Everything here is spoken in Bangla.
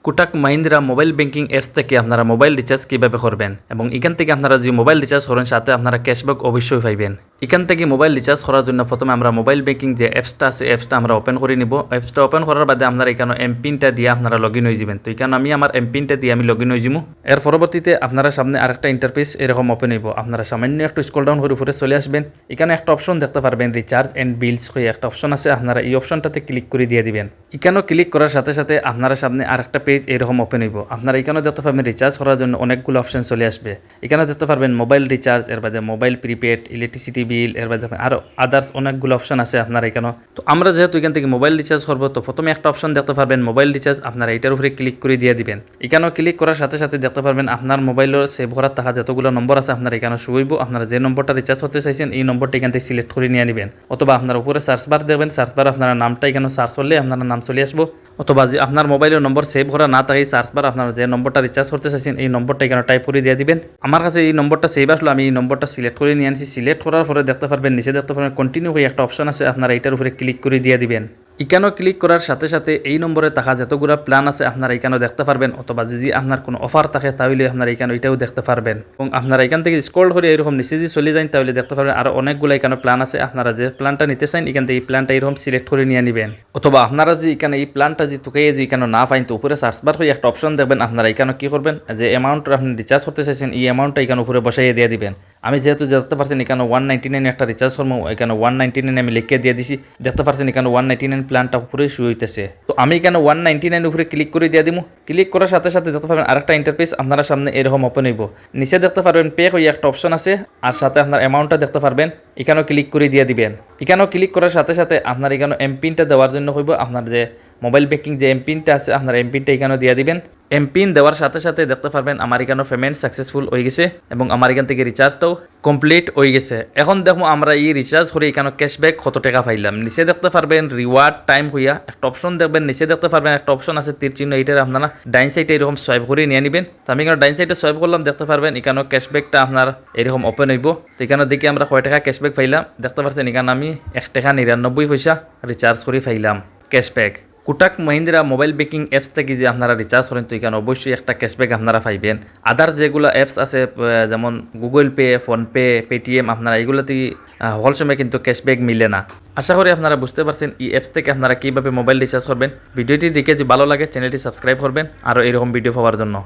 Kotak Mahindra mobile banking apps থেকে আপনারা মোবাইল রিচার্জ কীভাবে করবেন এবং এখান থেকে আপনারা যদি মোবাইল রিচার্জ করেন সাথে আপনারা ক্যাশব্যাক অবশ্যই পাইবেন। এখান থেকে মোবাইল রিচার্জ করার জন্য প্রথমে আমরা মোবাইল ব্যাংকিং যে অ্যাপসটা আছে অ্যাপসটা আমরা ওপেন করে নিব। অ্যাপসটা ওপেন করার বাদে আপনারা এখানে এমপিনটা দিয়ে আপনারা লগ ইন হয়ে যাবেন। তো এখানে আমি আমার এমপিনটা দিয়ে আমি লগ ইন হয়ে যাব। এর পরবর্তীতে আপনারা সামনে আরেকটা ইন্টারফেস এরকম ওপেন হইব। আপনারা সামান্য একটু স্ক্রল ডাউন করে উপরে চলে আসবেন। এখানে একটা অপশন দেখতে পারবেন রিচার্জ অ্যান্ড বিলস হয়ে একটা অপশন আছে, আপনারা এই অপশনটাতে ক্লিক করে দিয়ে দিবেন। এখানেও ক্লিক করার সাথে সাথে আপনারা সামনে আরেকটা পেজ এরকম ওপেন হইব। আপনারা এখানেও দেখতে পারবেন রিচার্জ করার জন্য অনেকগুলো অপশন চলে আসবে। এখানে দেখতে পারবেন মোবাইল রিচার্জ, এর বাদে মোবাইল প্রিপেড, ইলেকট্রিসিটি বিল, এর বাদে আরও আদার্স অনেকগুলো অপশন আছে আপনারা এখানেও। তো আমরা যেহেতু এখান থেকে মোবাইল রিচার্জ করবো, তো প্রথমে একটা অপশন দেখতে পারবেন মোবাইল রিচার্জ, আপনারা এটার উপরে ক্লিক করে দিয়ে দিবেন। এখানেও ক্লিক করার সাথে সাথে দেখতে পারবেন আপনার মোবাইলের সেভ করার থাকা যতগুলো নম্বর আছে আপনারা এখানে শুইব। আপনারা যে নম্বরটা রিচার্জ করতে চাইছেন এই নম্বরটা এখান থেকে সিলেক্ট করে নিয়ে নেবেন, অথবা আপনার উপরে সার্চ বার দেখবেন, সার্চ বার আপনারা নামটা এখানে সার্চ করলে আপনার নাম চলে আসবো। অথবা যে আপনার মোবাইলের নম্বর সেভ করা না থাকে সার্চ বার আপনারা যে নম্বরটা রিচার্জ করতে চাইছেন এই নম্বরটা এখানে টাইপ করে দিয়ে দিবেন। আমার কাছে এই নম্বরটা সেভ আসলো, আমি এই নম্বরটা সিলেক্ট করে নিয়ে আনছি। সিলেক্ট করার পরে দেখতে পারবেন নিচে দেখতে পারবেন কন্টিনিউ হয়ে একটা অপশন আছে, আপনারা এটার উপরে ক্লিক করে দিয়ে দিবেন। এখানেও ক্লিক করার সাথে সাথে এই নম্বরে থাকা যতগুলো প্ল্যান আছে আপনারা এখানেও দেখতে পারবেন, অথবা যদি আপনার কোনো অফার থাকে তাহলে আপনারা এখানে এটাও দেখতে পারবেন। এবং আপনারা এখান থেকে স্ক্রল করে এরকম নিচে যদি চলে যান তাহলে দেখতে পারবেন আরও অনেকগুলো এখানে প্ল্যান আছে। আপনারা যে প্ল্যানটা নিতে চান এখান থেকে এই প্ল্যানটা এরকম সিলেক্ট করে নিয়ে নেবেন। অথবা আপনারা যে এখানে এই প্ল্যানটা যে তোকে যে এখানে না পাইন তো উপরে সার্চ বার হয়ে একটা অপশন দেখবেন, আপনারা এখানে কী করবেন যে অ্যামাউন্টটা আপনি রিচার্জ করতে চাইছেন এই অ্যামাউন্টটা এখানে উপরে বসাইয়ে দিয়ে দিবেন। আমি যেহেতু দেখতে পারছেন এখানে 199 একটা রিচার্জ করবো, এখানে 199 আমি লিখে দিয়ে দিছি। দেখতে পারছেন এখানে 199 প্ল্যানটা উপরে শুয়ে হইতেছে। তো আমি এখানে 199 উপরে ক্লিক করে দিয়ে দিব। ক্লিক করার সাথে সাথে দেখতে পারবেন আরেকটা ইন্টারফেস আপনারা সামনে এরকম ওপেন হইব। নিচে দেখতে পারবেন পে হয়ে একটা অপশন আছে, আর সাথে আপনার অ্যামাউন্টটা দেখতে পারবেন, এখানেও ক্লিক করে দিয়ে দিবেন। এখানেও ক্লিক করার সাথে সাথে আপনার এখানে এমপিনটা দেওয়ার জন্য হইব। আপনার যে মোবাইল ব্যাংকিং যে এমপিনটা আছে আপনার এমপিনটা এখানেও দিয়ে দিবেন। এমপিন দেওয়ার সাথে সাথে দেখতে পারবেন আমার এখানে পেমেন্ট সাকসেসফুল হয়ে গেছে এবং আমার এখান থেকে রিচার্জটাও কমপ্লিট হয়ে গেছে। এখন দেখো আমরা এই রিচার্জ করে এখানে ক্যাশব্যাক কত টাকা পাইলাম। নিচে দেখতে পারবেন রিওয়ার্ড টাইম হইয়া একটা অপশন দেখবেন, নিচে দেখতে পারবেন একটা অপশন আছে তীর চিহ্ন, এইটার আপনারা ডাইন সাইডে এরকম সোয়াইপ করে নিয়ে নেবেন। তো আমি এখানে ডাইন সাইডে সোয়াইপ করলাম, দেখতে পারবেন এখানেও ক্যাশব্যাকটা আপনার এরকম ওপেন হইব। তো এখানে দেখি আমরা কয় টাকা ক্যাশব্যাক পাইলাম। দেখতে পাচ্ছেন এখানে আমি 1 টাকা 99 পয়সা রিচার্জ করে পাইলাম cashback. Kotak Mahindra mobile banking apps থেকে যে আপনারা রিচার্জ করেন তো এখানে অবশ্যই একটা ক্যাশব্যাক আপনারা পাইবেন। আদার যেগুলো অ্যাপস আছে যেমন গুগল পে, ফোনপে, পেটিএম, আপনারা এগুলোতে সকল সময় কিন্তু ক্যাশব্যাক মিলে না। আশা করি আপনারা বুঝতে পারছেন এই অ্যাপস থেকে আপনারা কীভাবে মোবাইল রিচার্জ করবেন। ভিডিওটি দেখে যদি ভালো লাগে চ্যানেলটি সাবস্ক্রাইব করবেন আরও এরকম ভিডিও পাওয়ার জন্য।